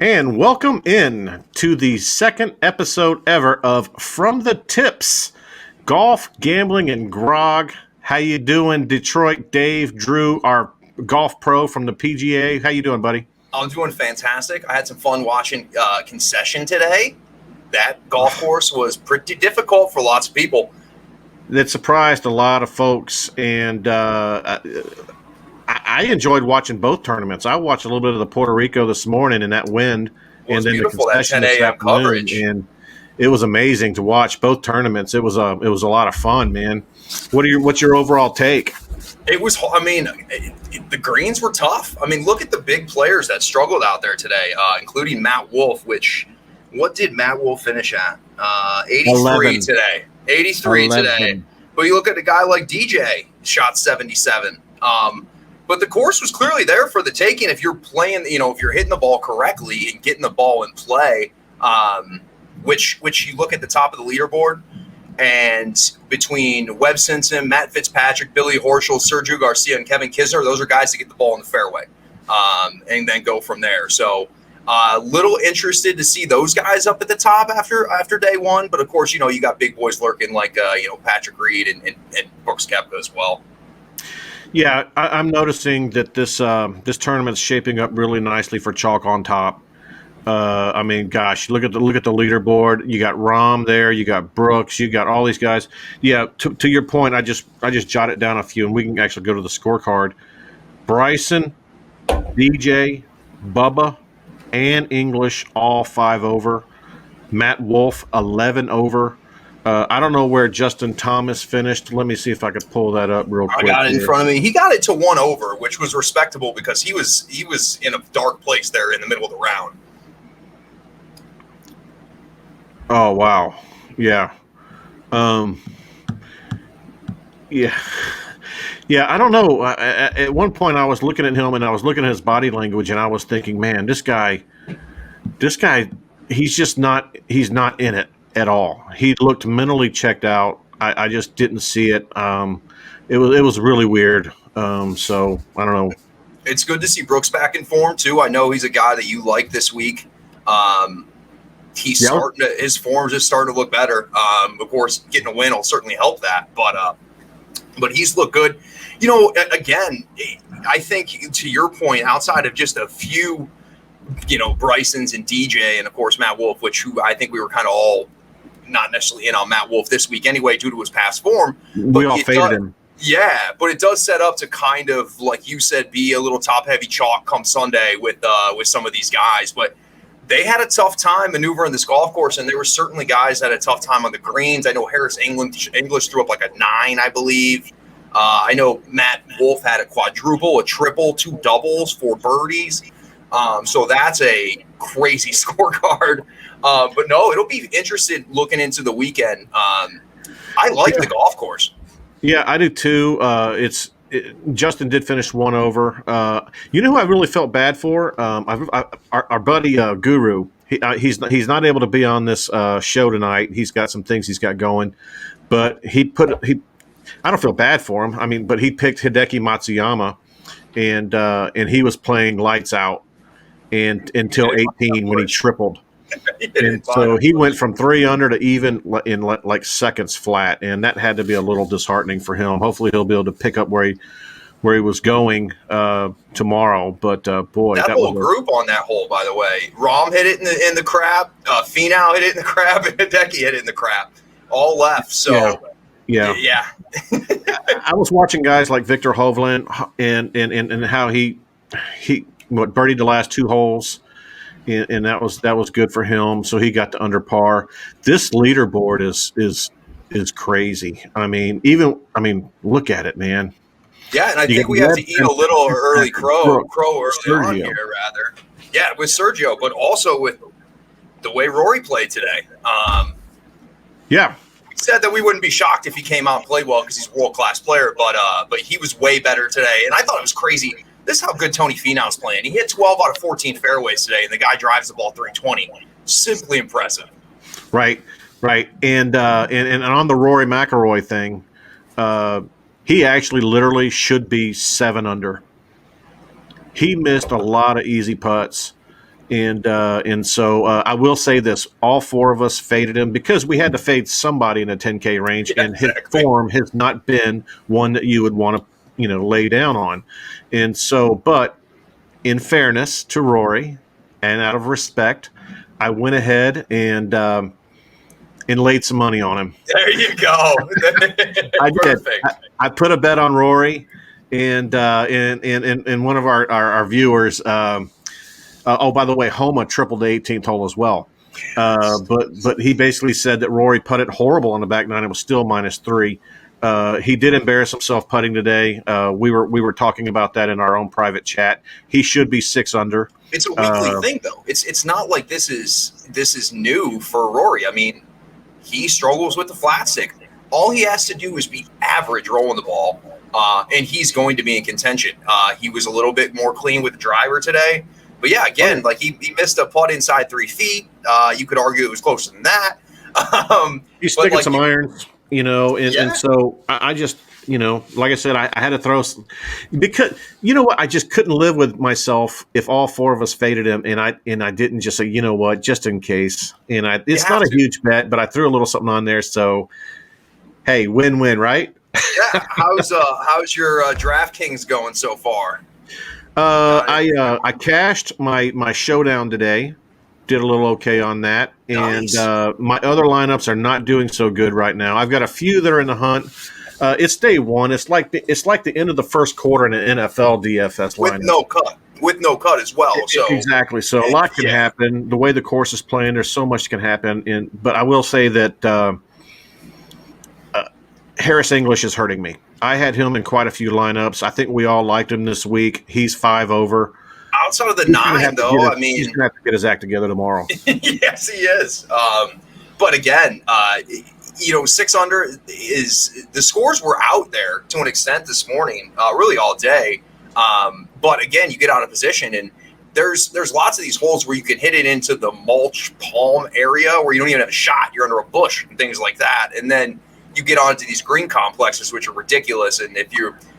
And welcome in to the second episode ever of From the Tips, Golf, Gambling, and Grog. How you doing, Detroit? Dave, Drew, our golf pro from the PGA. How you doing, buddy? I'm doing fantastic. I had some fun watching Concession today. That golf course was pretty difficult for lots of people. That surprised a lot of folks, and I enjoyed watching both tournaments. I watched a little bit of the Puerto Rico this morning in that wind, and then beautiful, the Concession that 10 a.m. coverage, and it was amazing to watch both tournaments. It was a lot of fun, man. What's your overall take? It was. I mean, the greens were tough. I mean, look at the big players that struggled out there today, including Matt Wolff. What did Matt Wolff finish at? 83 11. today. 83 11. today. But you look at a guy like DJ, shot 77. But the course was clearly there for the taking if you're playing, if you're hitting the ball correctly and getting the ball in play, which you look at the top of the leaderboard, and between Webb Simpson, Matt Fitzpatrick, Billy Horschel, Sergio Garcia, and Kevin Kisner, those are guys that get the ball in the fairway and then go from there. So little interested to see those guys up at the top after day one. But, of course, you got big boys lurking like, Patrick Reed and Brooks Koepka as well. Yeah, I'm noticing that this tournament's shaping up really nicely for chalk on top. I mean, gosh, look at the leaderboard. You got Rahm there, you got Brooks, you got all these guys. Yeah, to your point, I just jotted down a few, and we can actually go to the scorecard. Bryson, DJ, Bubba, and English all 5 over. Matt Wolff 11 over. I don't know where Justin Thomas finished. Let me see if I could pull that up real quick. I got it in front of me. He got it to 1 over, which was respectable because he was in a dark place there in the middle of the round. Oh wow, yeah, yeah. I don't know. At one point, I was looking at him and I was looking at his body language, and I was thinking, man, this guy, he's just not. He's not in it at all. He looked mentally checked out. I just didn't see it. It was really weird. So I don't know. It's good to see Brooks back in form too. I know he's a guy that you like this week. His form's just starting to look better. Of course, getting a win will certainly help that, but he's looked good. Again, I think to your point, outside of just a few, Brysons and DJ and of course Matt Wolff, who I think we were kind of all not necessarily in on Matt Wolff this week anyway due to his past form. We all favored him. Yeah, but it does set up to kind of, like you said, be a little top-heavy chalk come Sunday with some of these guys. But they had a tough time maneuvering this golf course, and there were certainly guys that had a tough time on the greens. I know Harris English threw up like a 9, I believe. I know Matt Wolff had a quadruple, a triple, 2 doubles, 4 birdies. So that's a crazy scorecard. But no, it'll be interesting looking into the weekend. I like the golf course. Yeah, I do too. Justin did finish 1 over. You know who I really felt bad for? Our buddy Guru. He's not able to be on this show tonight. He's got some things he's got going, but I don't feel bad for him. I mean, but he picked Hideki Matsuyama, and he was playing lights out and until 18 when he tripled. And so he went from 3 under to even in like seconds flat, and that had to be a little disheartening for him. Hopefully, he'll be able to pick up where he was going tomorrow. But boy, that whole group on that hole, by the way, Rahm hit it in the crap, Finau hit it in the crap, and Hideki hit it in the crap. All left. So yeah. I was watching guys like Victor Hovland and how he birdied the last 2 holes. And that was good for him. So he got to under par. This leaderboard is crazy. I mean, look at it, man. Yeah, and I think we have to eat a little early crow early on here, rather. Yeah, with Sergio, but also with the way Rory played today. Yeah. We said that we wouldn't be shocked if he came out and played well because he's a world-class player, but he was way better today. And I thought it was crazy. This is how good Tony Finau's playing. He hit 12 out of 14 fairways today, and the guy drives the ball 320. Simply impressive. Right. And on the Rory McIlroy thing, he actually literally should be 7 under. He missed a lot of easy putts, And so I will say this: all four of us faded him because we had to fade somebody in the 10K range, Yeah, and his exactly. form has not been one that you would want to lay down on. And so, but in fairness to Rory, and out of respect, I went ahead and laid some money on him. There you go. I did. Perfect. I put a bet on Rory, and one of our viewers. Oh, by the way, Homa tripled the 18th hole as well. But he basically said that Rory putted horrible on the back nine. It was still -3. He did embarrass himself putting today. We were talking about that in our own private chat. He should be 6 under. It's a weekly thing, though. It's not like this is new for Rory. I mean, he struggles with the flat stick. All he has to do is be average rolling the ball, and he's going to be in contention. He was a little bit more clean with the driver today. But yeah, again, like he missed a putt inside 3 feet. You could argue it was closer than that. He's sticking like, some irons, and so I just, like I said, I had to throw because what, I just couldn't live with myself if all four of us faded him, and I didn't just say, what, just in case. And it's not a huge bet, but I threw a little something on there. So hey, win-win, right? Yeah. How's your DraftKings going so far? I cashed my showdown today. Did a little okay on that, Nice. and my other lineups are not doing so good right now. I've got a few that are in the hunt. It's day one. It's like the end of the first quarter in an NFL DFS lineup With no cut as well. So exactly. So a lot can happen. The way the course is playing, there's so much can happen. But I will say that Harris English is hurting me. I had him in quite a few lineups. I think we all liked him this week. He's 5 over. Outside of the 9, though, he's going to have to get his act together tomorrow. Yes, he is. But again, 6 under is the scores were out there to an extent this morning, really all day. But again, you get out of position, and there's lots of these holes where you can hit it into the mulch palm area where you don't even have a shot. You're under a bush and things like that, and then you get onto these green complexes, which are ridiculous. And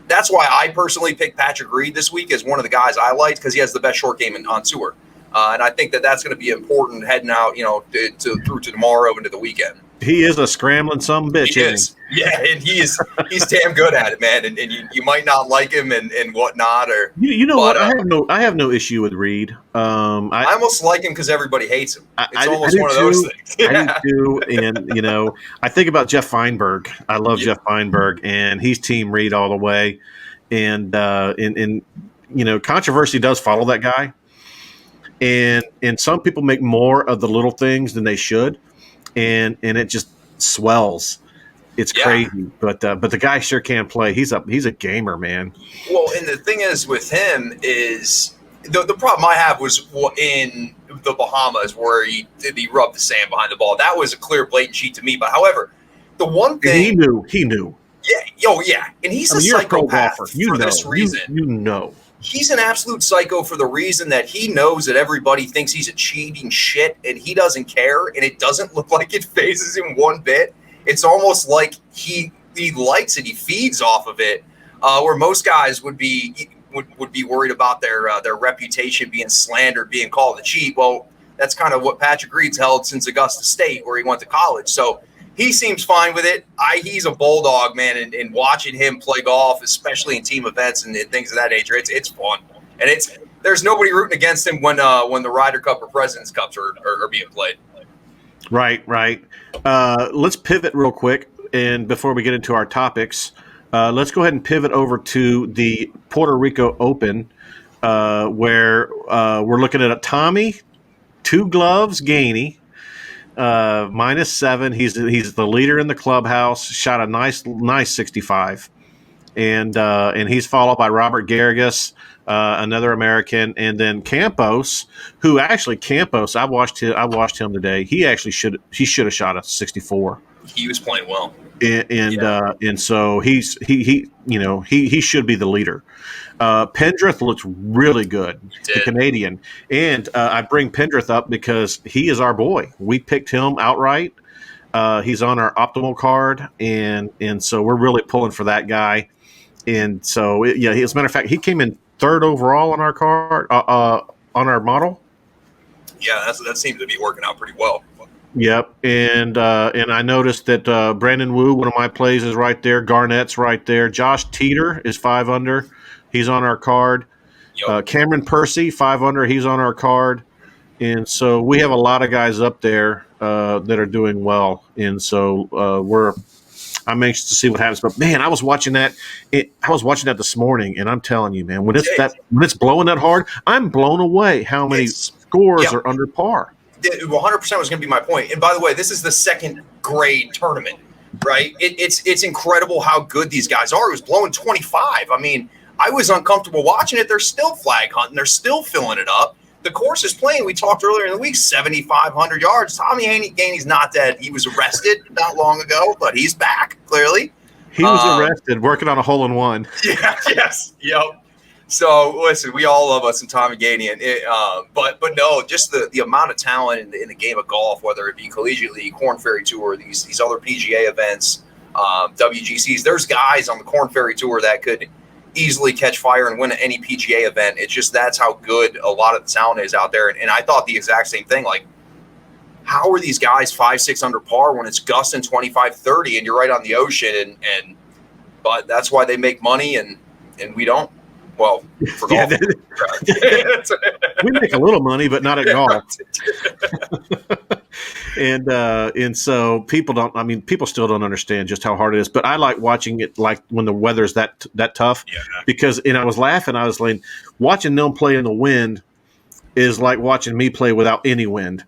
that's why I personally picked Patrick Reed this week as one of the guys I liked, because he has the best short game on tour. And I think that's going to be important heading out, through to tomorrow into the weekend. He is a scrambling some bitch. He is. Yeah, and he's damn good at it, man. And you might not like him and whatnot, or what? I have no issue with Reed. I almost like him because everybody hates him. It's I almost one of those things. I do too, and I think about Jeff Feinberg. I love Jeff Feinberg, and he's Team Reed all the way. And controversy does follow that guy, and some people make more of the little things than they should. And it just swells. It's crazy, but the guy sure can play. He's a gamer, man. Well, and the thing is with him is the problem I have was in the Bahamas where he rubbed the sand behind the ball. That was a clear, blatant cheat to me. But however, the one thing he knew. Yeah, and he's a psychopath for this reason. He's an absolute psycho for the reason that he knows that everybody thinks he's a cheating shit, and he doesn't care, and it doesn't look like it phases him one bit. It's almost like he likes it, he feeds off of it, where most guys would be worried about their reputation being slandered, being called a cheat. Well, that's kind of what Patrick Reed's held since Augusta State, where he went to college. So he seems fine with it. He's a bulldog, man, and watching him play golf, especially in team events and things of that nature, it's fun. And there's nobody rooting against him when the Ryder Cup or President's Cups are being played. Right. Let's pivot real quick, and before we get into our topics, let's go ahead and pivot over to the Puerto Rico Open, where we're looking at a Tommy, 2 gloves, Gainey. -7. He's the leader in the clubhouse. Shot a nice 65, and he's followed by Robert Garrigus, another American, and then Campos, who actually I watched him today. He should have shot a 64. He was playing well, and so he should be the leader. Pendrith looks really good, the Canadian. And I bring Pendrith up because he is our boy. We picked him outright. He's on our optimal card, and so we're really pulling for that guy. And so, as a matter of fact, he came in 3rd overall on our card, on our model. Yeah, that seems to be working out pretty well. Yep, and I noticed that Brandon Wu, one of my plays, is right there. Garnett's right there. Josh Teeter is 5 under. He's on our card. Yep. Cameron Percy, 5 under. He's on our card. And so we have a lot of guys up there that are doing well. And so I'm anxious to see what happens. But man, I was watching that. I was watching that this morning, and I'm telling you, man, when it's blowing that hard, I'm blown away how many scores are under par. 100% was going to be my point. And by the way, this is the second grade tournament, right? It's incredible how good these guys are. It was blowing 25. I mean, I was uncomfortable watching it. They're still flag hunting. They're still filling it up. The course is playing. We talked earlier in the week, 7,500 yards. Tommy Gainey's not dead. He was arrested not long ago, but he's back, clearly. He was arrested working on a hole-in-one. Yeah, yes, yep. So, listen, we all love us some Tommy Gainey. But no, just the amount of talent in the game of golf, whether it be collegiately, Korn Ferry Tour, these other PGA events, WGCs. There's guys on the Korn Ferry Tour that could easily catch fire and win any PGA event. It's just that's how good a lot of the talent is out there. And I thought the exact same thing. Like, how are these guys 5-6 under par when it's gusting 25, 30 and you're right on the ocean? But that's why they make money and we don't. Well, for golf. We make a little money, but not at golf. And so people still don't understand just how hard it is. But I like watching it like when the weather's that tough. Yeah. Because I was laughing. I was like, watching them play in the wind is like watching me play without any wind.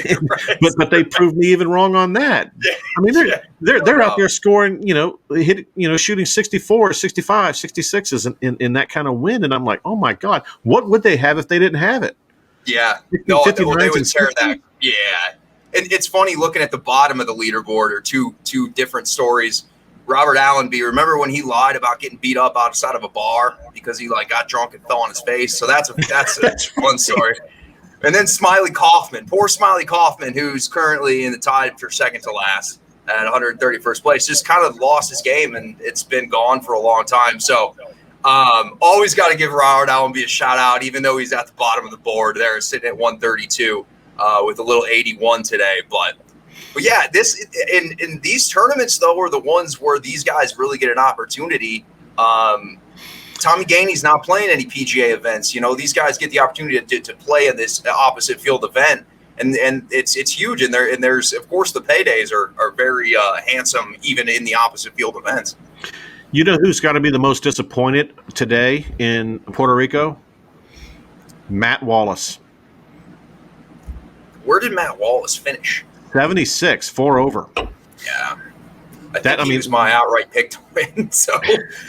Yeah, right. but they proved me even wrong on that. Yeah. I mean, they're out there scoring, shooting 64, 65, 66s in that kind of wind. And I'm like, oh my God, what would they have if they didn't have it? Yeah. No, they would tear that. Yeah. And it's funny looking at the bottom of the leaderboard or two different stories. Robert Allenby, remember when he lied about getting beat up outside of a bar because he got drunk and fell on his face? So that's a fun story. And then Smiley Kaufman, poor Smiley Kaufman, who's currently in the tied for second to last at 131st place, just kind of lost his game, and it's been gone for a long time. So always got to give Robert Allenby a shout out, even though he's at the bottom of the board there, sitting at 132 with a little 81 today. But yeah, this in these tournaments though are the ones where these guys really get an opportunity. Tommy Gainey's not playing any PGA events. These guys get the opportunity to play in this opposite field event, and it's huge. And there's of course the paydays are very handsome even in the opposite field events. You know who's got to be the most disappointed today in Puerto Rico? Matt Wallace. Where did Matt Wallace finish? 76, 4 over. Yeah. I think he was my outright pick to win. So,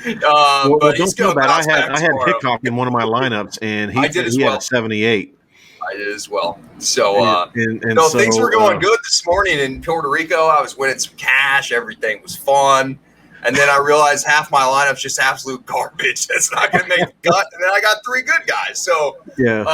but don't feel bad. I had Hickok in one of my lineups, and he had a 78. I did as well. So, things were going good this morning in Puerto Rico. I was winning some cash. Everything was fun. And then I realized half my lineup's just absolute garbage. That's not going to make the cut. And then I got 3 good guys. So, yeah.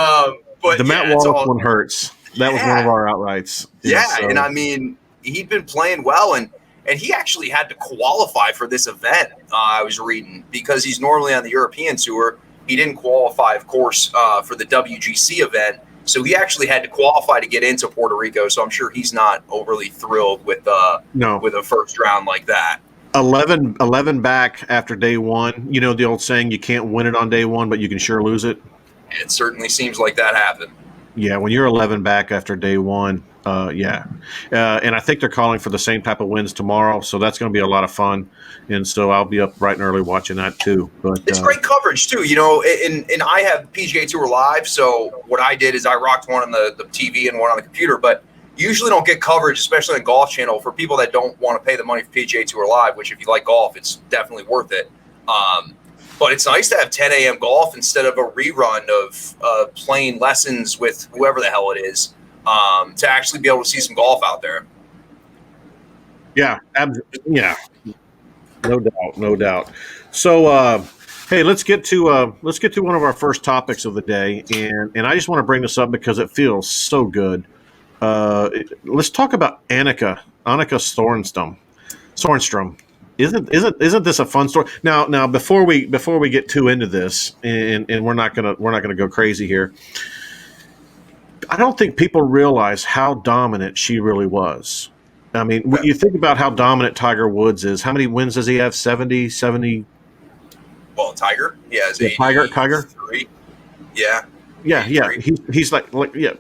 But the Matt Wallace one hurts. That was one of our outrights. Yeah, and I mean, he'd been playing well, and he actually had to qualify for this event, I was reading, because he's normally on the European Tour. He didn't qualify, of course, for the WGC event. So he actually had to qualify to get into Puerto Rico. So I'm sure he's not overly thrilled with a first round like that. 11 back after day one. You know the old saying, you can't win it on day one, but you can sure lose it. It certainly seems like that happened. Yeah, when you're 11 back after day one, yeah. And I think they're calling for the same type of wins tomorrow, so that's going to be a lot of fun. And so I'll be up bright and early watching that too. But it's great coverage too, and I have PGA Tour Live, so what I did is I rocked one on the TV and one on the computer, but usually don't get coverage, especially on Golf Channel, for people that don't want to pay the money for PGA Tour Live, which if you like golf, it's definitely worth it. But it's nice to have 10 a.m. golf instead of a rerun of playing lessons with whoever the hell it is, to actually be able to see some golf out there. Yeah, yeah, no doubt. So, hey, let's get to one of our first topics of the day, and I just want to bring this up because it feels so good. Let's talk about Annika Sorenstam. Isn't this a fun story? Now before we get too into this, and we're not gonna go crazy here. I don't think people realize how dominant she really was. I mean, when you think about how dominant Tiger Woods is, how many wins does he have? 70? Well, Tiger, he has Yeah, Tiger. 83. Yeah, Yeah, yeah. 83. He's like yeah.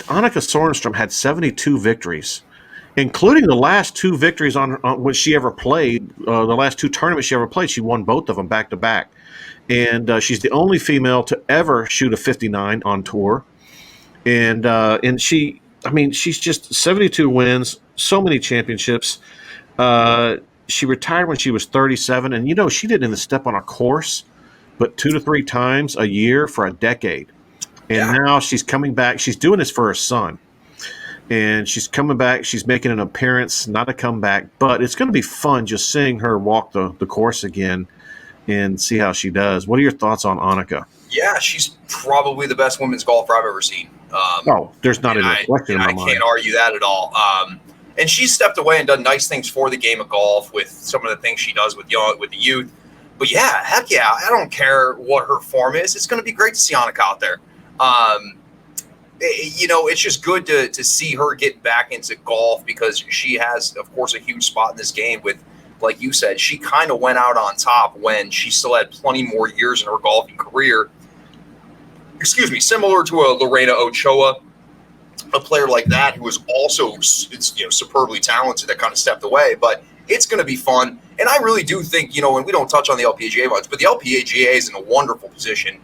Annika Sorenstam had 72 victories, including the last two victories on when she ever played. The last two tournaments she ever played, she won both of them back to back. And she's the only female to ever shoot a 59 on tour. And she, I mean, she's just 72 wins, so many championships. She retired when she was 37, and she didn't even step on a course, but 2 to 3 times a year for a decade. And now she's coming back. She's doing this for her son. And she's coming back. She's making an appearance, not a comeback. But it's going to be fun just seeing her walk the course again and see how she does. What are your thoughts on Annika? Yeah, she's probably the best women's golfer I've ever seen. There's not any question in my mind. I can't argue that at all. And she's stepped away and done nice things for the game of golf with some of the things she does with the youth. But yeah, heck yeah, I don't care what her form is. It's going to be great to see Annika out there. It's just good to see her get back into golf because she has, of course, a huge spot in this game with, like you said, she kind of went out on top when she still had plenty more years in her golfing career. Excuse me, similar to a Lorena Ochoa, a player like that who was also superbly talented that kind of stepped away. But it's going to be fun. And I really do think, and we don't touch on the LPGA much, but the LPGA is in a wonderful position.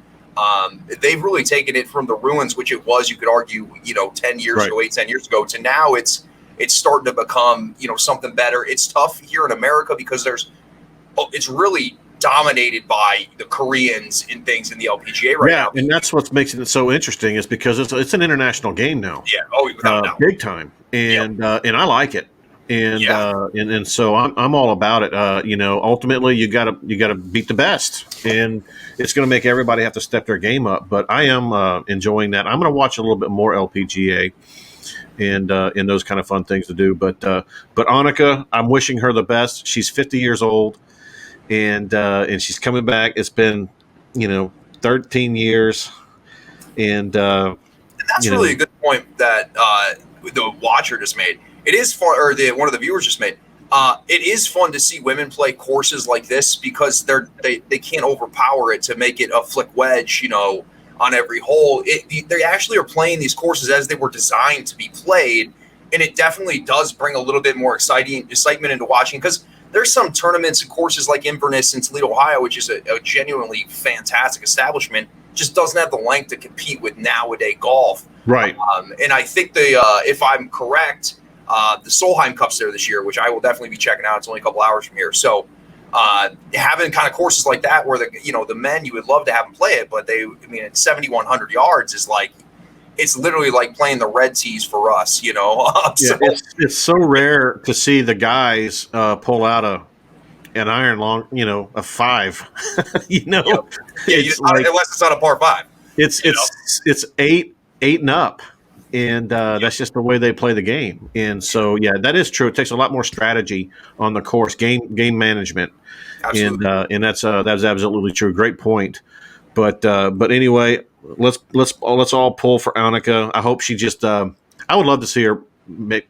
They've really taken it from the ruins, which it was, you could argue, 10 years ago, 8-10 years ago, to now it's starting to become, something better. It's tough here in America because it's really dominated by the Koreans and things in the LPGA now. Yeah, and that's what makes it so interesting is because it's an international game now. Yeah, without doubt. Big time, and I like it, and so I'm all about it. Ultimately you gotta beat the best, and it's going to make everybody have to step their game up. But I am enjoying that. I'm going to watch a little bit more LPGA. And those kind of fun things to do. But Annika, I'm wishing her the best. She's 50 years old, and she's coming back. It's been 13 years, and that's really a good point that the watcher just made. It is fun, or one of the viewers just made. It is fun to see women play courses like this because they can't overpower it to make it a flick wedge, on every hole. They actually are playing these courses as they were designed to be played, and it definitely does bring a little bit more excitement into watching because there's some tournaments and courses like Inverness in Toledo, Ohio, which is a genuinely fantastic establishment, just doesn't have the length to compete with nowadays golf. Right. And I think if I'm correct, the Solheim Cup's there this year, which I will definitely be checking out. It's only a couple hours from here. So having kind of courses like that where the men, you would love to have them play it, but at 7,100 yards is like, it's literally like playing the red tees for us, it's so rare to see the guys pull out an iron long, a 5, Yep. Yeah, unless it's on a par 5. It's 8 and up. And that's just the way they play the game. And so, yeah, that is true. It takes a lot more strategy on the course, game management. Absolutely. And that's absolutely true. Great point. But anyway, let's all pull for Annika. I hope she just. I would love to see her make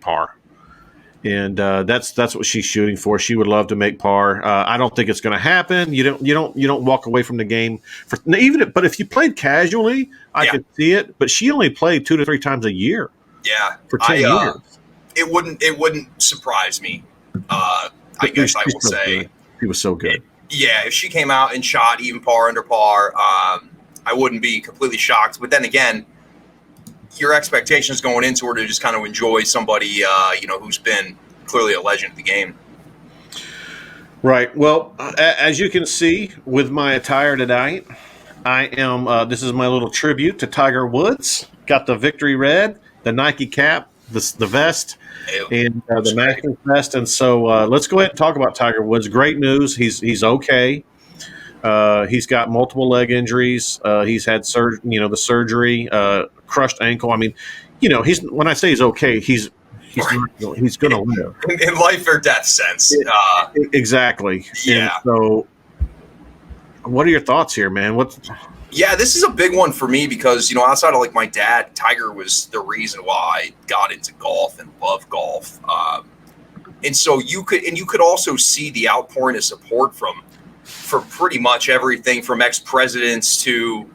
par. And that's what she's shooting for. She would love to make par. I don't think it's going to happen. You don't walk away from the game but if you played casually, I could see it. But she only played 2 to 3 times a year. Yeah, for 10 years. It wouldn't surprise me. I guess I will say good. He was so good. If she came out and shot even par, under par, I wouldn't be completely shocked. But then again, your expectations going into her to just kind of enjoy somebody, who's been clearly a legend of the game. Right. Well, as you can see with my attire tonight, I am. This is my little tribute to Tiger Woods. Got the victory red, the Nike cap, the vest, and the Masters vest. And so let's go ahead and talk about Tiger Woods. Great news. He's okay. He's got multiple leg injuries. He's had the surgery, crushed ankle. I mean, when I say he's okay, he's going to live in life or death sense. Exactly. Yeah. And so, what are your thoughts here, man? Yeah, this is a big one for me because, outside of like my dad, Tiger was the reason why I got into golf and love golf. And so you could also see the outpouring of support for pretty much everything from ex-presidents to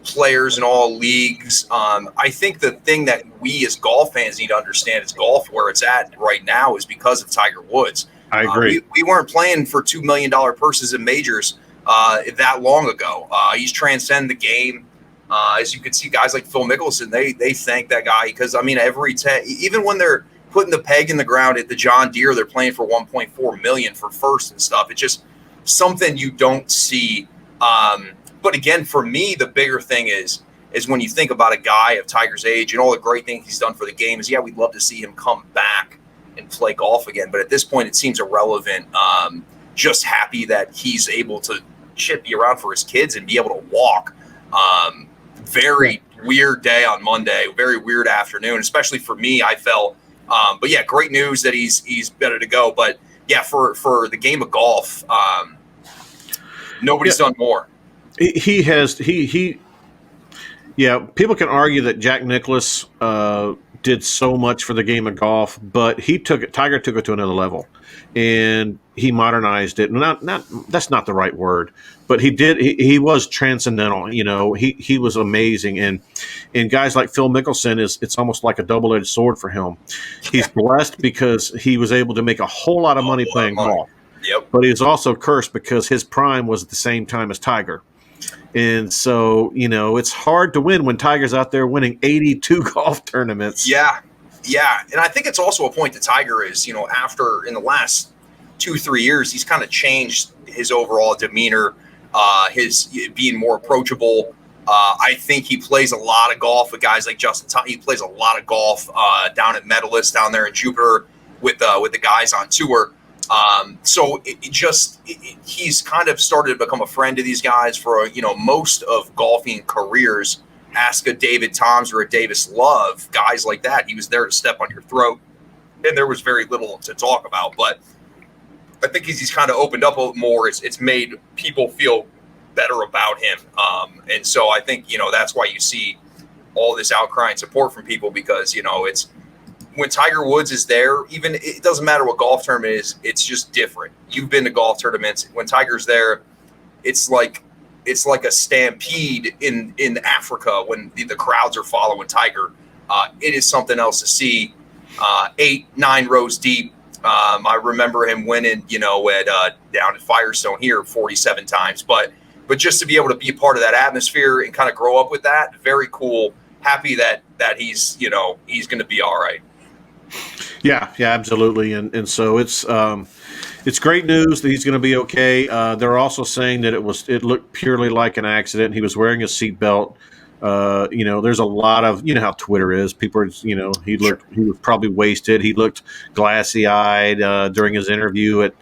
players in all leagues. I think the thing that we as golf fans need to understand is golf where it's at right now is because of Tiger Woods. I agree. We weren't playing for $2 million purses in majors that long ago. He's transcended the game. As you can see, guys like Phil Mickelson, they thank that guy because, even when they're putting the peg in the ground at the John Deere, they're playing for $1.4 million for first and stuff. It's just something you don't see. But again, for me, the bigger thing is when you think about a guy of Tiger's age and all the great things he's done for the game is, we'd love to see him come back and play golf again. But at this point, it seems irrelevant. Just happy that he's able to be around for his kids and be able to walk. Very weird day on Monday, very weird afternoon, especially for me, I felt. But yeah, great news that he's better to go. But yeah, for the game of golf, nobody's done more. He has. Yeah, people can argue that Jack Nicklaus did so much for the game of golf, but Tiger took it to another level, and he modernized it. That's not the right word, but he did. He was transcendental. He was amazing, and guys like Phil Mickelson it's almost like a double-edged sword for him. He's blessed because he was able to make a whole lot of money playing golf. Yep. But he's also cursed because his prime was at the same time as Tiger. And so, it's hard to win when Tiger's out there winning 82 golf tournaments. Yeah. And I think it's also a point that Tiger is, after in the last 2-3 years, he's kind of changed his overall demeanor, his being more approachable. I think he plays a lot of golf with guys like Justin Thomas. He plays a lot of golf down at Medalist down there in Jupiter with the guys on tour. So he's kind of started to become a friend to these guys for, most of golfing careers. Ask a David Toms or a Davis Love, guys like that. He was there to step on your throat, and there was very little to talk about. But I think he's kind of opened up a little more. It's made people feel better about him. And so I think, that's why you see all this outcry and support from people because, it's when Tiger Woods is there, even it doesn't matter what golf tournament it is, it's just different. You've been to golf tournaments. When Tiger's there, it's like a stampede in Africa when the crowds are following Tiger. It is something else to see 8-9 rows deep. I remember him winning, down at Firestone here 47 times. But just to be able to be a part of that atmosphere and kind of grow up with that, very cool. Happy that he's he's going to be all right. Yeah, absolutely, and so it's great news that he's going to be okay. They're also saying that it looked purely like an accident. He was wearing a seatbelt. There's a lot of how Twitter is. People are, he was probably wasted. He looked glassy eyed during his interview at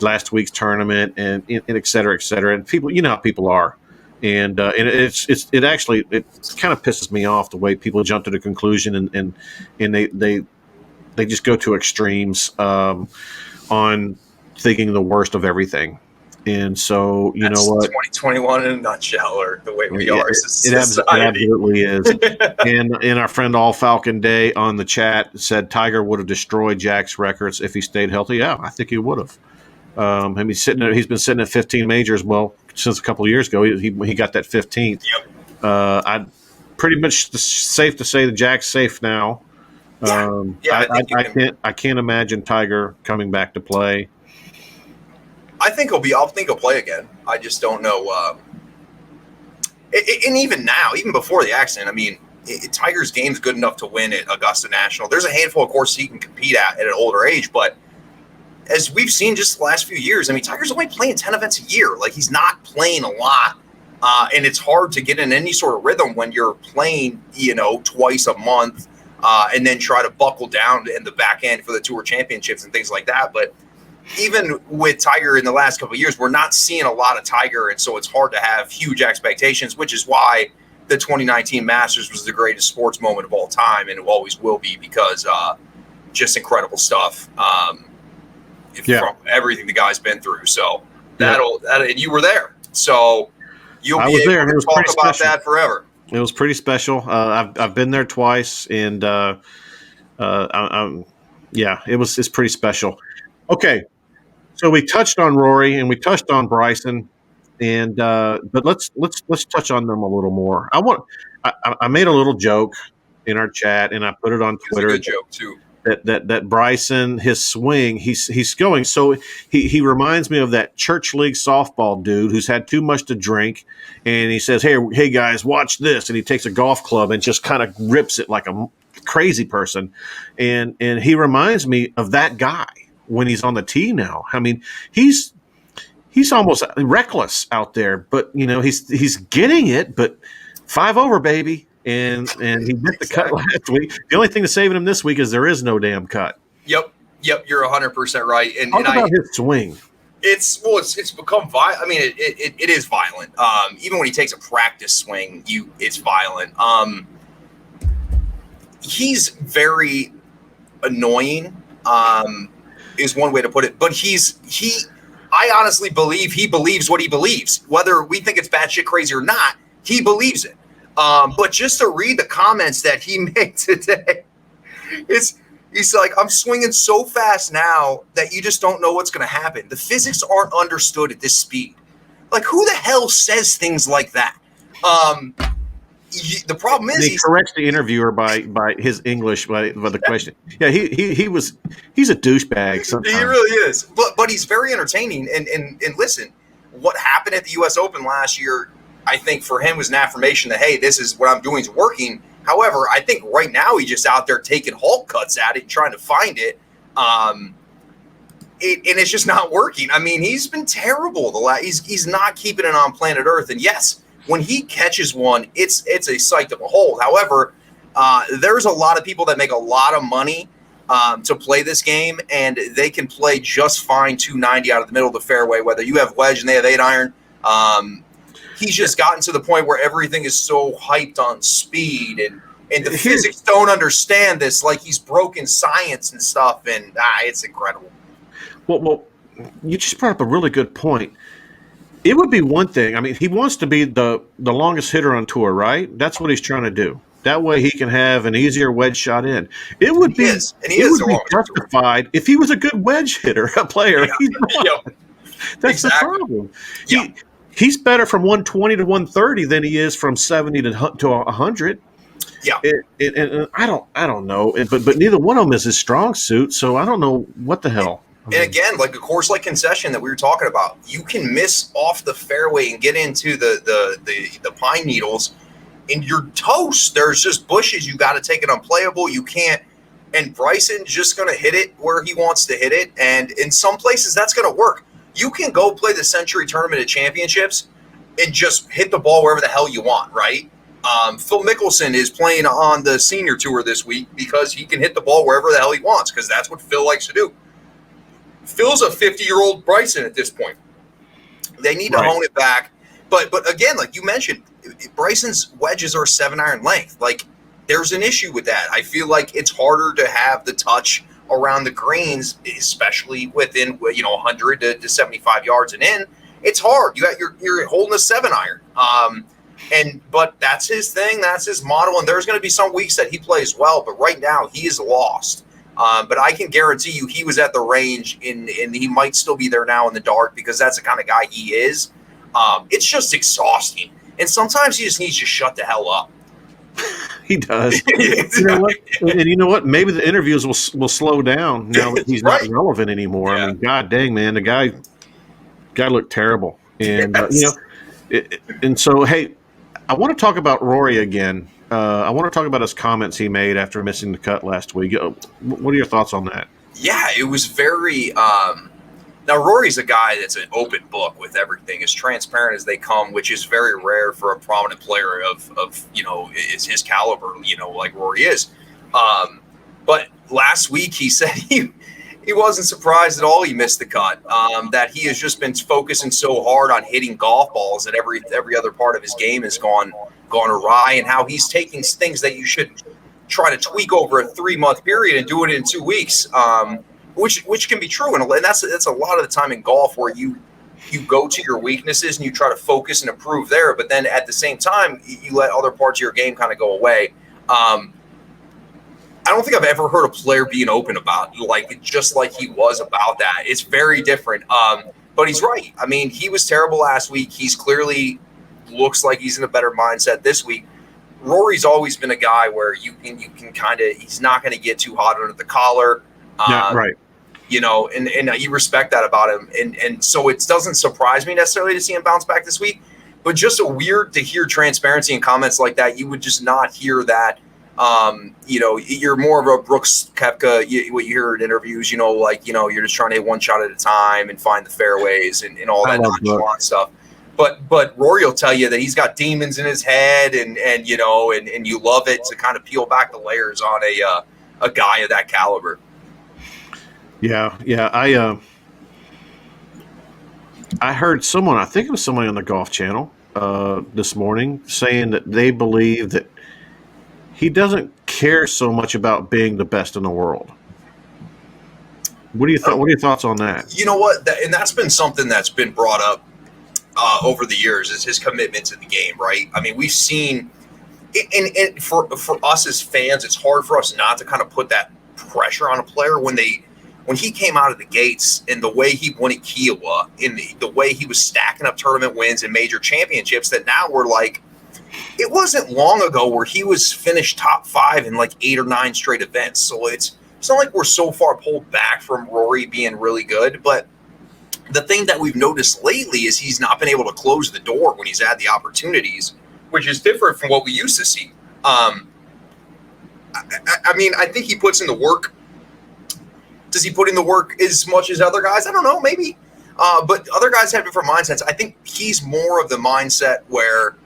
last week's tournament, and et cetera, et cetera. And people, how people are. And it actually kind of pisses me off the way people jump to the conclusion and they just go to extremes on thinking the worst of everything. And so, That's know what? 2021 in a nutshell, or the way we are as a society. It absolutely is. and our friend All Falcon Day on the chat said Tiger would have destroyed Jack's records if he stayed healthy. Yeah, I think he would have. He's been sitting at 15 majors. Well, since a couple of years ago, he got that 15th. Yep. I'd pretty much safe to say that Jack's safe now. I can't imagine Tiger coming back to play. I think he'll play again. I just don't know. And even now, even before the accident, I mean, Tiger's game's good enough to win at Augusta National. There's a handful of courses he can compete at an older age, but as we've seen just the last few years, I mean, Tiger's only playing 10 events a year. Like, he's not playing a lot. And it's hard to get in any sort of rhythm when you're playing, twice a month and then try to buckle down in the back end for the Tour Championships and things like that. But even with Tiger in the last couple of years, we're not seeing a lot of Tiger. And so it's hard to have huge expectations, which is why the 2019 Masters was the greatest sports moment of all time. And it always will be because just incredible stuff. From everything the guy's been through. So and you were there. So You'll I be was able there, and it to was talk pretty about special. that forever. It was pretty special. I've been there twice, and yeah, it's pretty special. Okay, so we touched on Rory and we touched on Bryson, and but let's touch on them a little more. I made a little joke in our chat, and I put it on It's a Twitter good joke too. that Bryson, his swing, he's going. So he reminds me of that church league softball dude who's had too much to drink, and he says, hey guys, watch this, and he takes a golf club and just kind of rips it like a crazy person, and he reminds me of that guy when he's on the tee now. I mean, he's almost reckless out there, but he's getting it, but 5 over, baby. And he missed the cut last week. The only thing that's saving him this week is there is no damn cut. Yep, you're 100% right. And Talk about his swing. It's become violent. I mean, it is violent. Even when he takes a practice swing, it's violent. He's very annoying. Is one way to put it. But I honestly believe he believes what he believes, whether we think it's batshit crazy or not. He believes it. But just to read the comments that he made today, he's like, I'm swinging so fast now that you just don't know what's going to happen. The physics aren't understood at this speed. Like, who the hell says things like that? The problem is he corrects the interviewer by his English by the question. Yeah, he's a douchebag sometimes. He really is. But he's very entertaining. And listen, what happened at the U.S. Open last year, I think for him was an affirmation that, hey, this is what I'm doing is working. However, I think right now he's just out there taking Hulk cuts at it, trying to find it. And it's just not working. I mean, he's been terrible. He's not keeping it on planet Earth. And yes, when he catches one, it's a sight to behold. However, there's a lot of people that make a lot of money to play this game, and they can play just fine 290 out of the middle of the fairway, whether you have wedge and they have 8-iron. He's just gotten to the point where everything is so hyped on speed, and the physics don't understand this. Like, he's broken science and stuff, and it's incredible. Well, you just brought up a really good point. It would be one thing. I mean, he wants to be the longest hitter on tour, right? That's what he's trying to do. That way he can have an easier wedge shot in. It would be justified if he was a good wedge hitter, a player. Yeah. That's exactly the problem. Yeah. He's better from 120 to 130 than he is from 70 to 100. Yeah. And I don't know. But neither one of them is his strong suit, so I don't know what the hell. And again, like a course like Concession that we were talking about, you can miss off the fairway and get into the pine needles, and you're toast. There's just bushes. You got to take it unplayable. You can't. And Bryson's just going to hit it where he wants to hit it. And in some places, that's going to work. You can go play the Century Tournament at Championships and just hit the ball wherever the hell you want, right? Phil Mickelson is playing on the Senior Tour this week because he can hit the ball wherever the hell he wants, because that's what Phil likes to do. Phil's a 50-year-old Bryson at this point. They need to hone it back. But again, like you mentioned, Bryson's wedges are 7-iron length. Like, there's an issue with that. I feel like it's harder to have the touch around the greens, especially within 100 to 75 yards and in. It's hard. You're holding a 7-iron. But that's his thing. That's his model. And there's going to be some weeks that he plays well, but right now he is lost. But I can guarantee you he was at the range and he might still be there now in the dark, because that's the kind of guy he is. It's just exhausting. And sometimes he just needs to shut the hell up. He does. You know what? And you know what? Maybe the interviews will slow down now that he's not relevant anymore. Yeah. I mean, god dang, man, the guy looked terrible. And and so, hey, I want to talk about Rory again. I want to talk about his comments he made after missing the cut last week. What are your thoughts on that? Yeah, it was very now, Rory's a guy that's an open book with everything, as transparent as they come, which is very rare for a prominent player of is his caliber, like Rory is. But last week he said he wasn't surprised at all he missed the cut, that he has just been focusing so hard on hitting golf balls that every other part of his game has gone awry, and how he's taking things that you should try to tweak over a 3-month period and do it in 2 weeks. Which can be true, and that's a lot of the time in golf where you you go to your weaknesses and you try to focus and improve there, but then at the same time, you let other parts of your game kind of go away. I don't think I've ever heard a player being open about just like he was about that. It's very different. But he's right. I mean, he was terrible last week. He's clearly looks like he's in a better mindset this week. Rory's always been a guy where you can kind of, he's not going to get too hot under the collar. Yeah, right. You know, and you respect that about him. And so it doesn't surprise me necessarily to see him bounce back this week, but just a weird to hear transparency and comments like that. You would just not hear that. You know, you're more of a Brooks Koepka, what you hear in interviews, you know, like, you know, you're just trying to hit one shot at a time and find the fairways and all that nonchalant stuff. But Rory will tell you that he's got demons in his head and you know, and you love it to kind of peel back the layers on a guy of that caliber. Yeah. I heard someone, I think it was somebody on the Golf Channel this morning, saying that they believe that he doesn't care so much about being the best in the world. What are your thoughts on that? You know what? And that's been something that's been brought up over the years, is his commitment to the game, right? I mean, we've seen, and for us as fans, it's hard for us not to kind of put that pressure on a player when he came out of the gates and the way he won at Kiowa, in the way he was stacking up tournament wins and major championships, that now we're like, it wasn't long ago where he was finished top 5 in like 8 or 9 straight events. So it's not like we're so far pulled back from Rory being really good. But the thing that we've noticed lately is he's not been able to close the door when he's had the opportunities, which is different from what we used to see. I mean, I think he puts in the work. Does he put in the work as much as other guys? I don't know, maybe. But other guys have different mindsets. I think he's more of the mindset where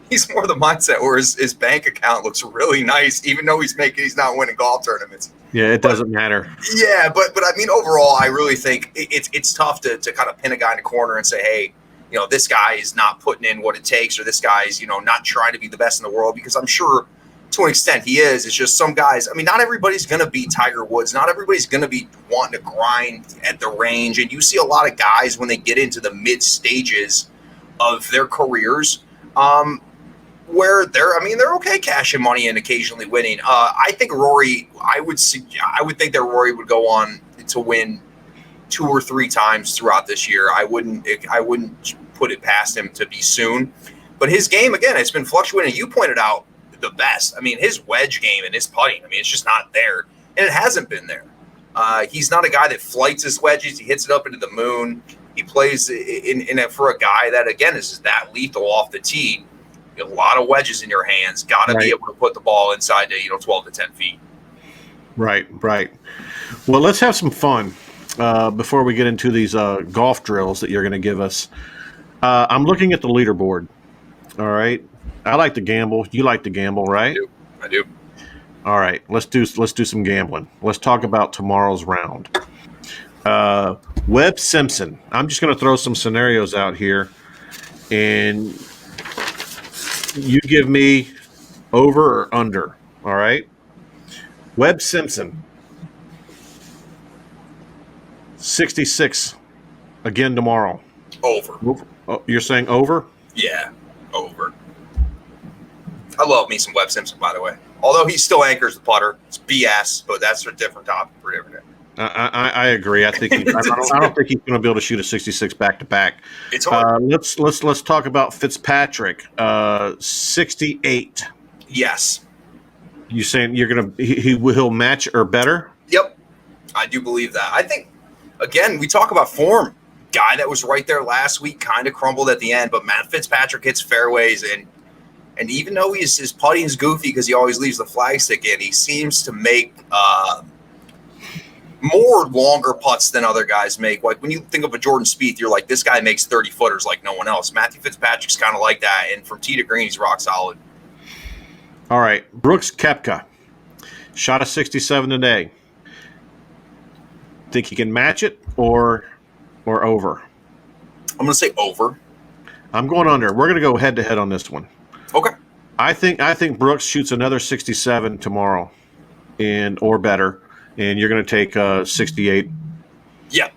his bank account looks really nice, even though he's not winning golf tournaments. Yeah, it doesn't matter. Yeah, but I mean, overall, I really think it's tough to kind of pin a guy in a corner and say, hey, you know, this guy is not putting in what it takes, or this guy's, you know, not trying to be the best in the world, because I'm sure to an extent he is. It's just some guys, I mean, not everybody's going to be Tiger Woods. Not everybody's going to be wanting to grind at the range. And you see a lot of guys when they get into the mid stages of their careers, where they're okay cashing money and occasionally winning. I think Rory, I would think that Rory would go on to win 2 or 3 times throughout this year. I wouldn't put it past him to be soon. But his game, again, it's been fluctuating. You pointed out the best. I mean, his wedge game and his putting, I mean, it's just not there. And it hasn't been there. He's not a guy that flights his wedges. He hits it up into the moon. He plays in it for a guy that, again, is that lethal off the tee. A lot of wedges in your hands. Got to be able to put the ball inside to 12 to 10 feet. Right. Well, let's have some fun before we get into these golf drills that you're going to give us. I'm looking at the leaderboard. All right. I like to gamble. You like to gamble, right? I do. All right. Let's do some gambling. Let's talk about tomorrow's round. Webb Simpson. I'm just going to throw some scenarios out here, and you give me over or under, all right? Webb Simpson, 66 again tomorrow. Over. Oh, you're saying over? Yeah, over. I love me some Webb Simpson, by the way. Although he still anchors the putter. It's BS, but that's a different topic for different day. I agree. I think I don't think he's going to be able to shoot a 66 back to back. It's hard. Let's talk about Fitzpatrick. 68. Yes. You saying he'll match or better? Yep, I do believe that. I think, again, we talk about form. Guy that was right there last week kind of crumbled at the end, but Matt Fitzpatrick hits fairways, and even though his putting is goofy because he always leaves the flagstick in, he seems to make more longer putts than other guys make. Like when you think of a Jordan Spieth, you're like, this guy makes 30 footers like no one else. Matthew Fitzpatrick's kind of like that, and from tee to green, he's rock solid. All right, Brooks Koepka shot a 67 today. Think he can match it or over? I'm going to say over. I'm going under. We're going to go head to head on this one. Okay. I think Brooks shoots another 67 tomorrow, or better. And you're going to take 68. Yep.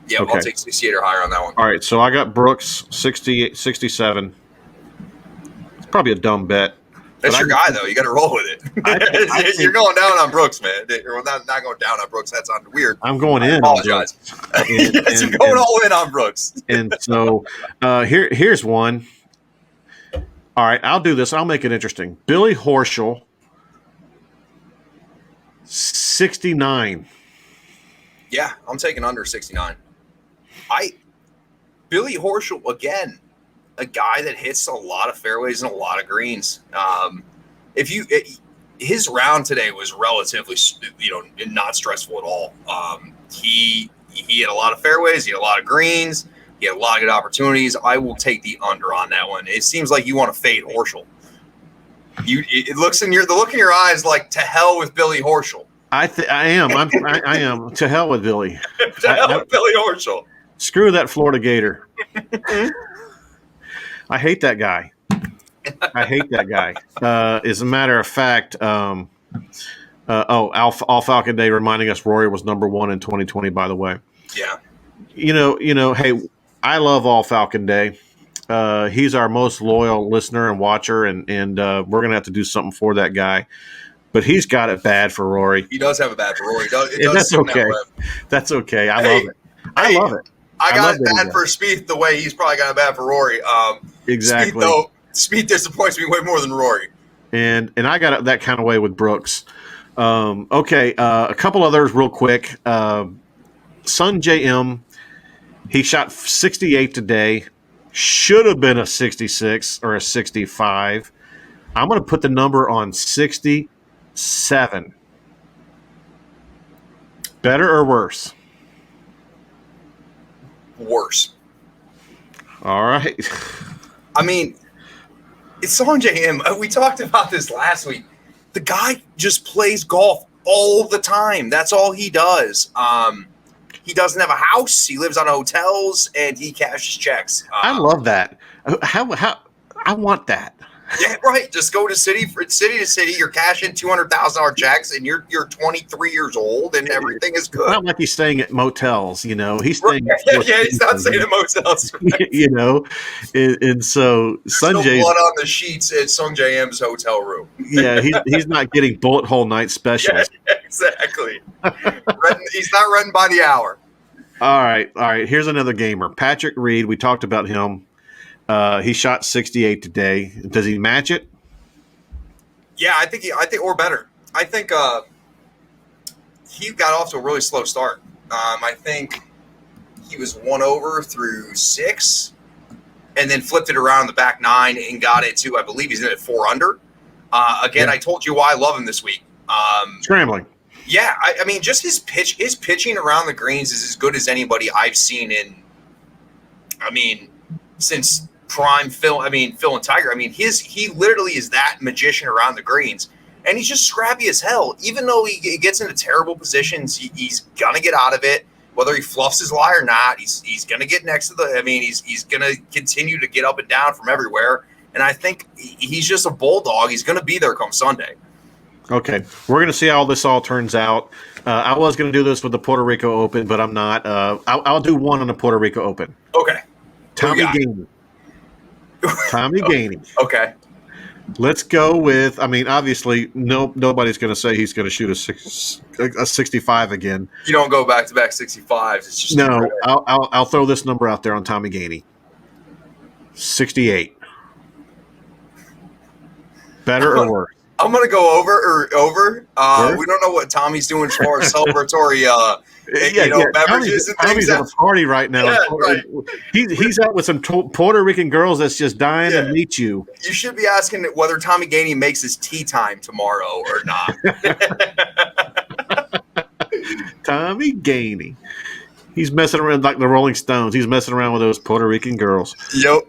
Yeah, Okay. I'll take 68 or higher on that one. All right, so I got Brooks 68, 67. It's probably a dumb bet. That's but your guy, though. You got to roll with I it. You're going down on Brooks, man. Well, not going down on Brooks. That sounded weird. I'm going in. I apologize. You're going all in on Brooks. And so here's one. All right, I'll do this. I'll make it interesting. Billy Horschel, 69. Yeah, I'm taking under 69. Billy Horschel, again, a guy that hits a lot of fairways and a lot of greens. His round today was relatively, not stressful at all. He had a lot of fairways, he had a lot of greens, he had a lot of good opportunities. I will take the under on that one. It seems like you want to fade Horschel. The look in your eyes like to hell with Billy Horschel. I am. I am. To hell with Billy. To hell with Billy Horschel. Screw that Florida Gator. I hate that guy. As a matter of fact, All Falcon Day reminding us Rory was number 1 in 2020, by the way. Yeah. Hey, I love All Falcon Day. He's our most loyal listener and watcher, and we're going to have to do something for that guy. But he's got it bad for Rory. He does have it bad for Rory. That's okay. That's okay. I love it. I love it. I got it bad for Spieth the way he's probably got it bad for Rory. Exactly. Spieth disappoints me way more than Rory. And I got it that kind of way with Brooks. Okay, a couple others real quick. Sun JM, he shot 68 today. Should have been a 66 or a 65. I'm going to put the number on 67. Better or worse? Worse. All right. I mean, it's Song JM. We talked about this last week. The guy just plays golf all the time. That's all he does. He doesn't have a house. He lives on hotels, and he cashes checks. I love that. How I want that. Yeah, right. Just go to city to city. You're cashing $200,000 checks, and you're 23 years old, and everything is good. Not like he's staying at motels, He's staying. He's not staying at motels. Right? And so Sunjay's blood on the sheets at Sung JM's hotel room. Yeah, he's not getting bullet hole night specials. Yeah, exactly. He's not renting by the hour. All right. Here's another gamer, Patrick Reed. We talked about him. He shot 68 today. Does he match it? Yeah, I think or better. I think he got off to a really slow start. I think he was 1 over through 6, and then flipped it around the back 9 and got it to, I believe he's in at 4 under. Again, I told you why I love him this week. Scrambling. Yeah, I mean, just his pitching around the greens is as good as anybody I've seen since prime Phil and Tiger. I mean, he literally is that magician around the greens, and he's just scrappy as hell. Even though he gets into terrible positions, he's gonna get out of it. Whether he fluffs his lie or not, he's gonna get next to he's gonna continue to get up and down from everywhere. And I think he's just a bulldog. He's gonna be there come Sunday. Okay, we're going to see how this all turns out. I was going to do this with the Puerto Rico Open, but I'm not. I'll do one on the Puerto Rico Open. Okay. Tommy Gainey. Tommy Gainey. Okay. Let's go with. Obviously, nobody's going to say he's going to shoot a 65 again. You don't go back to back 65s. It's just no. I'll throw this number out there on Tommy Gainey. 68. Better or worse? I'm gonna go over. We don't know what Tommy's doing as far as celebratory, beverages and things. Tommy's at a party right now. Yeah, right. He's out with some Puerto Rican girls that's just dying to meet you. You should be asking whether Tommy Gainey makes his tea time tomorrow or not. Tommy Gainey. He's messing around like the Rolling Stones. He's messing around with those Puerto Rican girls. Yep.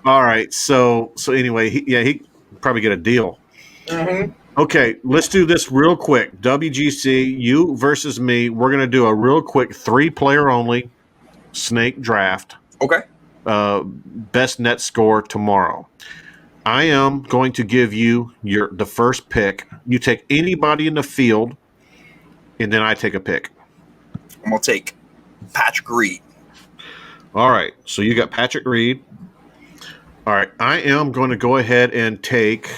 All right. So anyway, he probably get a deal. Mm-hmm. Okay, let's do this real quick. WGC, you versus me. We're going to do a real quick 3-player only snake draft. Okay. Best net score tomorrow. I am going to give you the first pick. You take anybody in the field, and then I take a pick. I'm going to take Patrick Reed. All right. So you got Patrick Reed. All right. I am going to go ahead and take.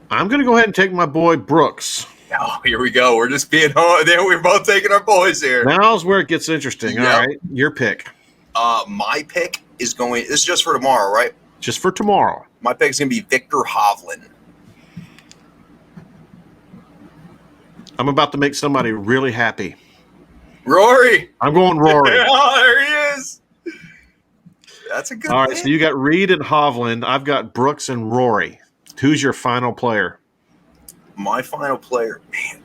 I'm going to go ahead and take my boy Brooks. Oh, here we go. We're just being there. We're both taking our boys here. Now's where it gets interesting. Yep. All right. Your pick. My pick is going. This is just for tomorrow, right? Just for tomorrow. My pick is going to be Victor Hovland. I'm about to make somebody really happy. Rory. I'm going Rory. Oh, there he is. That's a good All right, pick. so you got Reed and Hovland. I've got Brooks and Rory. Who's your final player? My final player, man.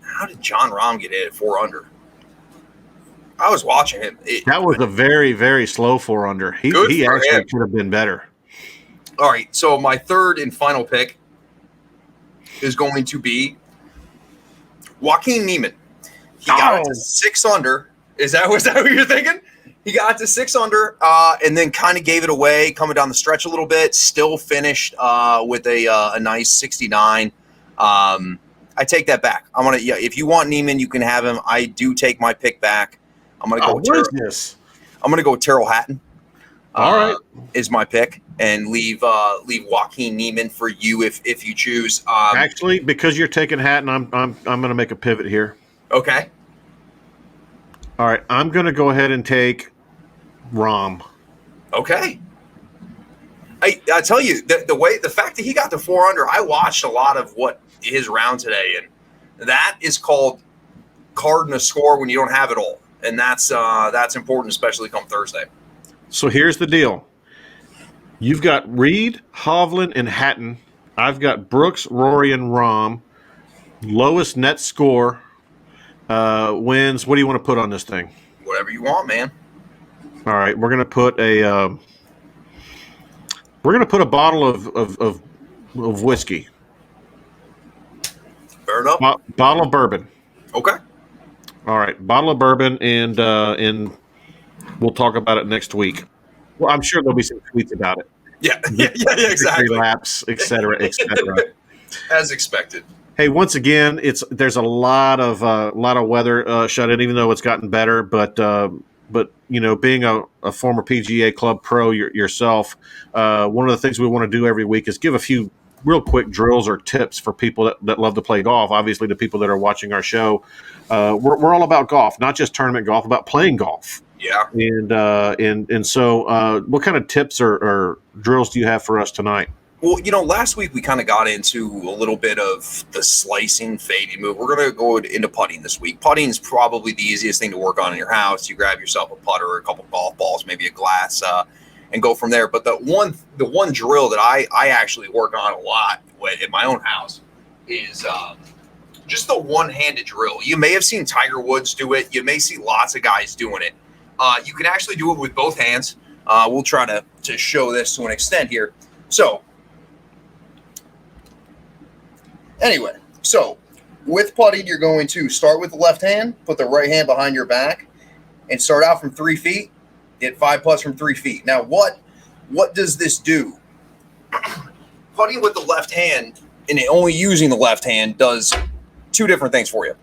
How did John Rahm get hit at 4 under? I was watching him. That was a very, very slow 4 under. He actually could have been better. All right, so my third and final pick is going to be Joaquin Niemann. He got it to 6 under. Was that what you're thinking? He got to 6 under, and then kind of gave it away, coming down the stretch a little bit. Still finished with a nice 69. I take that back. I'm gonna. Yeah, if you want Niemann, you can have him. I do take my pick back. I'm gonna go. What is this? I'm gonna go with Terrell Hatton. All right, is my pick, and leave Joaquin Niemann for you if you choose. Actually, because you're taking Hatton, I'm gonna make a pivot here. Okay. All right, I'm gonna go ahead and take Rahm. Okay. I tell you the fact that he got to 4 under, I watched a lot of his round today, and that is called carding a score when you don't have it all, and that's important, especially come Thursday. So here's the deal: you've got Reed, Hovland, and Hatton. I've got Brooks, Rory, and Rahm. Lowest net score wins. What do you want to put on this thing? Whatever you want, man. All right, we're gonna put a bottle of whiskey. Fair enough. Bottle of bourbon. Okay. All right, bottle of bourbon, and we'll talk about it next week. Well, I'm sure there'll be some tweets about it. Yeah, exactly. Relapse, et cetera, et cetera. As expected. Hey, once again, there's a lot of weather shut in, even though it's gotten better. But you know, being a former PGA Club pro yourself, one of the things we want to do every week is give a few real quick drills or tips for people that love to play golf. Obviously, the people that are watching our show, we're all about golf, not just tournament golf, about playing golf. Yeah. And so, what kind of tips or drills do you have for us tonight? Well, you know, last week we kind of got into a little bit of the slicing fading move. We're going to go into putting this week. Putting is probably the easiest thing to work on in your house. You grab yourself a putter, a couple golf balls, maybe a glass, and go from there. But the one drill that I actually work on a lot in my own house is just the one-handed drill. You may have seen Tiger Woods do it. You may see lots of guys doing it. You can actually do it with both hands. We'll try to show this to an extent here. So, anyway, with putting, you're going to start with the left hand, put the right hand behind your back, and start out from 3 feet. Hit 5 putts from 3 feet. Now, what does this do? Putting with the left hand and only using the left hand does 2 different things for you.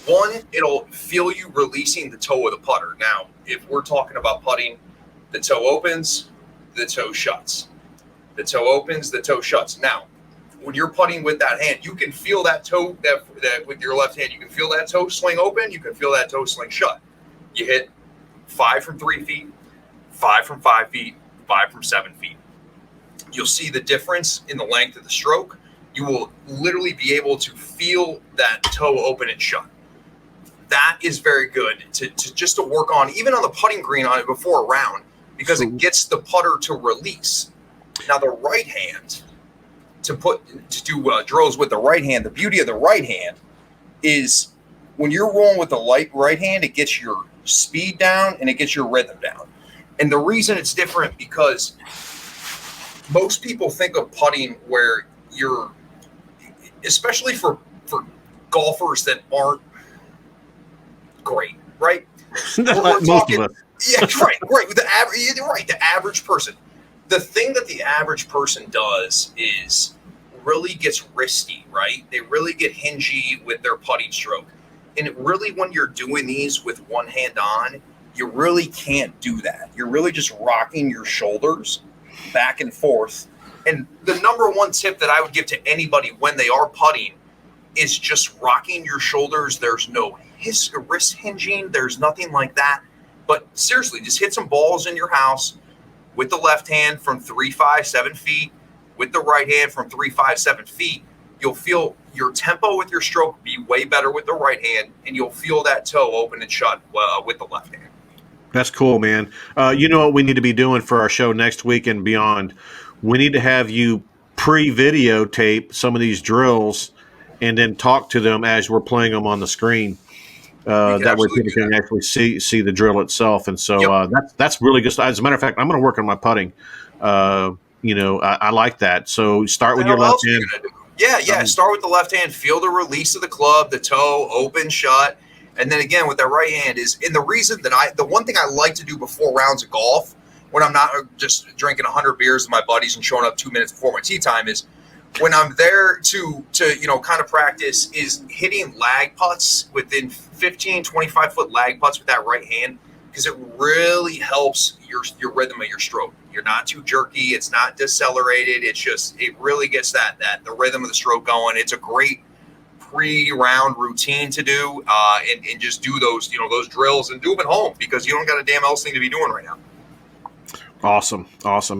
One, it'll feel you releasing the toe of the putter. Now, if we're talking about putting, the toe opens, the toe shuts. The toe opens, the toe shuts. Now, when you're putting with that hand, you can feel that toe that with your left hand. You can feel that toe swing open. You can feel that toe swing shut. You hit 5 from 3 feet, 5 from 5 feet, 5 from 7 feet. You'll see the difference in the length of the stroke. You will literally be able to feel that toe open and shut. That is very good to work on, even on the putting green on it before a round, because it gets the putter to release. Now the right hand, to do drills with the right hand, the beauty of the right hand is when you're rolling with the right hand, it gets your speed down and it gets your rhythm down. And the reason it's different because most people think of putting where you're, especially for golfers that aren't great, right? We're talking, yeah, right. The average person. The thing that the average person does is really gets wristy, right? They really get hingy with their putting stroke. And it really, when you're doing these with one hand on, you really can't do that. You're really just rocking your shoulders back and forth. And the number one tip that I would give to anybody when they are putting is just rocking your shoulders. There's no wrist hinging. There's nothing like that. But seriously, just hit some balls in your house with the left hand from 3, 5, 7 feet, with the right hand from 3, 5, 7 feet. You'll feel your tempo with your stroke be way better with the right hand, and you'll feel that toe open and shut with the left hand. That's cool, man. You know what we need to be doing for our show next week and beyond? We need to have you pre-videotape some of these drills and then talk to them as we're playing them on the screen. That way people can actually see the drill itself. And so that's really good. As a matter of fact, I'm going to work on my putting. I like that. So start with your left hand. Yeah. Start with the left hand. Feel the release of the club, the toe, open, shut. And then again, with that right hand and the one thing I like to do before rounds of golf, when I'm not just drinking 100 beers with my buddies and showing up 2 minutes before my tee time, is when I'm there to kind of practice is hitting lag putts within 15, 25 foot lag putts with that right hand, because it really helps your rhythm of your stroke. You're not too jerky. It's not decelerated. It really gets the rhythm of the stroke going. It's a great pre-round routine to do and just do those drills and do them at home, because you don't got a damn else thing to be doing right now. Awesome,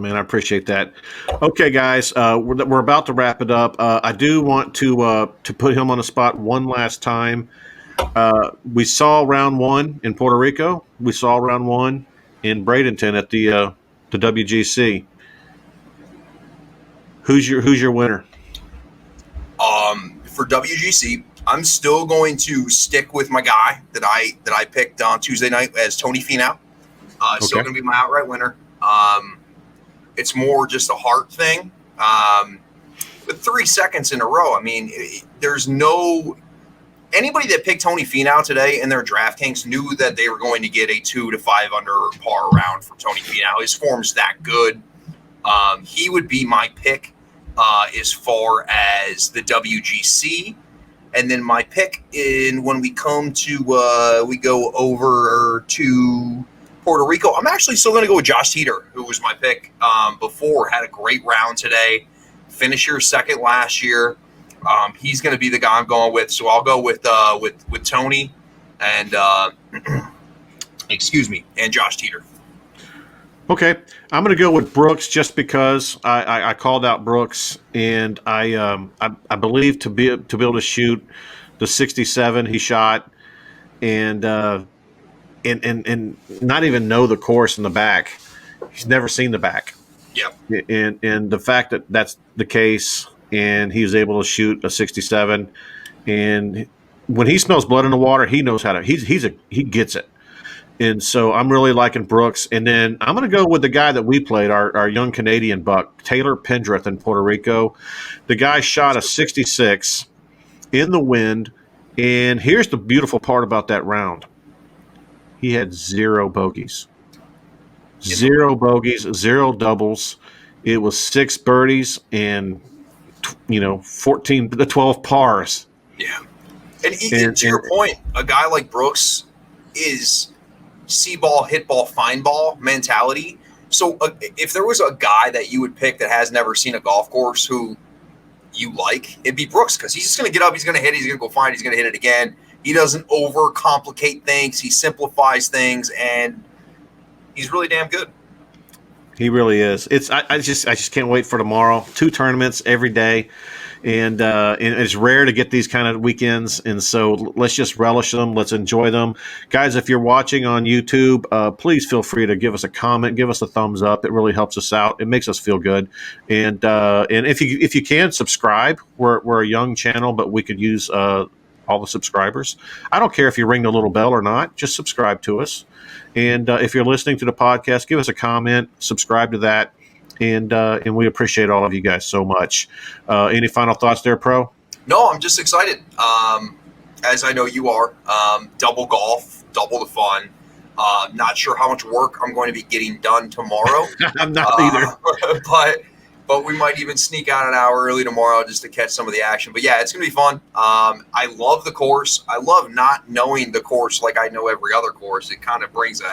man. I appreciate that. Okay, guys, we're about to wrap it up. I do want to put him on the spot one last time. We saw round one in Puerto Rico. We saw round one in Bradenton at the WGC. Who's your winner? For WGC, I'm still going to stick with my guy that I picked on Tuesday night as Tony Finau. Still going to be my outright winner. It's more just a heart thing. But 3 seconds in a row, I mean, there's no anybody that picked Tony Finau today in their DraftKings knew that they were going to get a 2 to 5 under par round from Tony Finau. His form's that good. He would be my pick as far as the WGC. And then my pick when we come to we go over to Puerto Rico, I'm actually still going to go with Josh Teeter, who was my pick before. Had a great round today. Finisher second last year. He's going to be the guy I'm going with. So I'll go with Tony and and Josh Teeter. Okay, I'm going to go with Brooks just because I called out Brooks, and I believe to be able to shoot the 67 he shot, and not even know the course in the back. He's never seen the back. Yep. And the fact that that's the case, and he was able to shoot a 67, and when he smells blood in the water, he knows how to. He gets it. And so I'm really liking Brooks. And then I'm going to go with the guy that we played, our young Canadian buck, Taylor Pendrith in Puerto Rico. The guy shot a 66 in the wind. And here's the beautiful part about that round. He had 0 bogeys. 0 bogeys, 0 doubles. It was 6 birdies and 14 to 12 pars. Yeah. And to your point, a guy like Brooks is see ball, hit ball, find ball mentality. So if there was a guy that you would pick that has never seen a golf course who you like, it'd be Brooks, because he's just going to get up, he's going to hit it, he's going to go find it, he's going to hit it again. He doesn't overcomplicate things. He simplifies things, and he's really damn good. He really is. I just can't wait for tomorrow. 2 tournaments every day. And it's rare to get these kind of weekends, and so let's just relish them. Let's enjoy them, guys. If you're watching on YouTube, please feel free to give us a comment, give us a thumbs up. It really helps us out. It makes us feel good. And if you can subscribe, we're a young channel, but we could use all the subscribers. I don't care if you ring the little bell or not. Just subscribe to us. And if you're listening to the podcast, give us a comment, subscribe to that. And we appreciate all of you guys so much. Any final thoughts there, Pro? No, I'm just excited. As I know you are. Double golf, double the fun. Not sure how much work I'm going to be getting done tomorrow. I'm not either. But But we might even sneak out an hour early tomorrow just to catch some of the action. But yeah, it's gonna be fun. I love the course. I love not knowing the course like I know every other course. It kind of brings an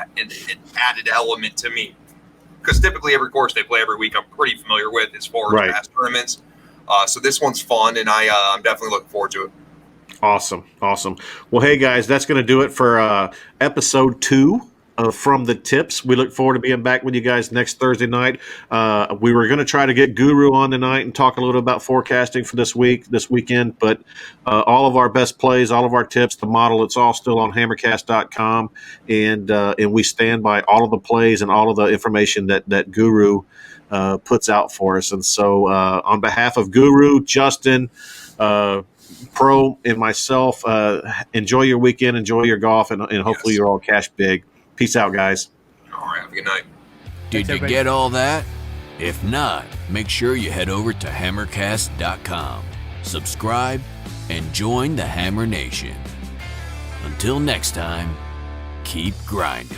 added element to me, because typically every course they play every week I'm pretty familiar with as far as past tournaments. So this one's fun, and I'm definitely looking forward to it. Awesome. Well, hey guys, that's going to do it for episode 2 of From the Tips. We look forward to being back with you guys next Thursday night. We were going to try to get Guru on tonight and talk a little about forecasting for this weekend, but all of our best plays, all of our tips, the model, it's all still on hammercast.com, and we stand by all of the plays and all of the information that Guru puts out for us. And so on behalf of Guru, Justin, Pro, and myself, enjoy your weekend, enjoy your golf, and hopefully you're all cash big. Peace out, guys. All right, have a good night. Did you get all that? If not, make sure you head over to hammercast.com, subscribe, and join the Hammer Nation. Until next time, keep grinding.